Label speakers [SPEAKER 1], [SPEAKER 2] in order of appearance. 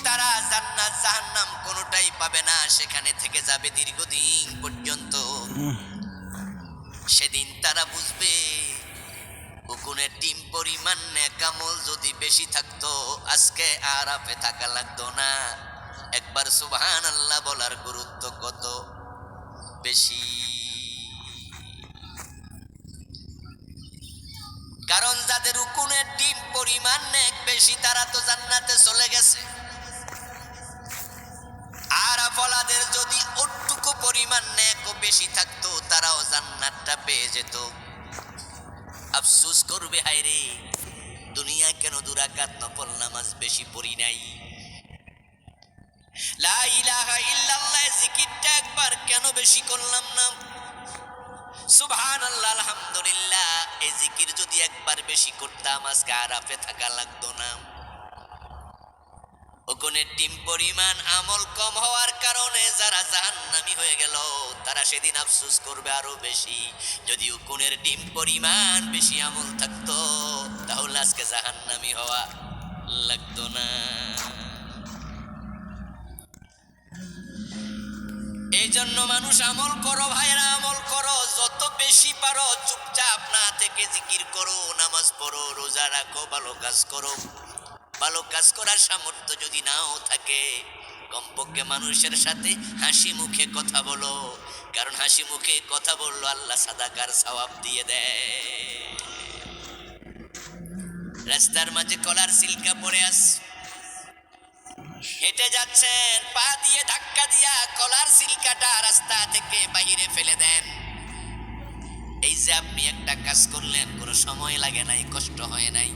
[SPEAKER 1] তারা জান্নাত জাহান্নাম কোনোটাই পাবে না, সেখানে থেকে যাবে দীর্ঘদিন পর্যন্ত। সেদিন তারা বুঝবে উকুনের ডিম পরিমাণ নেক আমল যদি বেশি থাকতো আজকে আরাফে থাকা লাগতো না। একবার সুবহানাল্লাহ বলার গুরুত্ব কত বেশি। কারণ যাদের উকুনের ডিম পরিমাণ নেক বেশি তারা তো জান্নাতে চলে গেছে। আর ফলাদের যদি ওটুকু পরিমাণ নেকও বেশি থাকতো তারাও জান্নাতটা পেয়ে যেত। আফসোস করবে, হায় রে দুনিয়া কেন দুরাকাত নফল নামাজ বেশি পড়ি নাই, লা ইলাহা ইল্লাল্লাহ জিকিরটা একবার কেন বেশি করলাম না, সুবহানাল্লাহ আলহামদুলিল্লাহ এই জিকির যদি একবার বেশি করতাম আজকে আরাফে থাকা লাগতো না। ওগুনের ডিম পরিমাণ আমল কম হওয়ার কারণে যারা জাহান্নামী হয়ে গেল তারা সেদিন আফসোস করবে আরো বেশি। যদি উকুনের ডিম পরিমাণ বেশি আমল থাকতো তাহলে আজকে জাহান্নামী হওয়া লাগতো না। এই জন্য মানুষ আমল করো ভাইরা, আমল করো যত বেশি পারো, চুপচাপ না থেকে জিকির করো, নামাজ পড়ো, রোজা রাখো, ভালো কাজ করো। ভালো কাজ করার সামর্থ্য যদি নাও থাকে কমপক্ষে মানুষের সাথে হাসি মুখে কথা বলো, কারণ হাসি মুখে কথা বললো আল্লাহ সাদাকার সওয়াব দিয়ে দেয়। রাস্তার মাঝে কলার সিলকা পড়ে আস, হেঁটে যাচ্ছেন, পা দিয়ে ধাক্কা দিয়া কলার সিলকাটা রাস্তা থেকে বাইরে ফেলে দেন। এই যে আপনি একটা কাজ করলেন, কোনো সময় লাগে নাই, কষ্ট হয় নাই,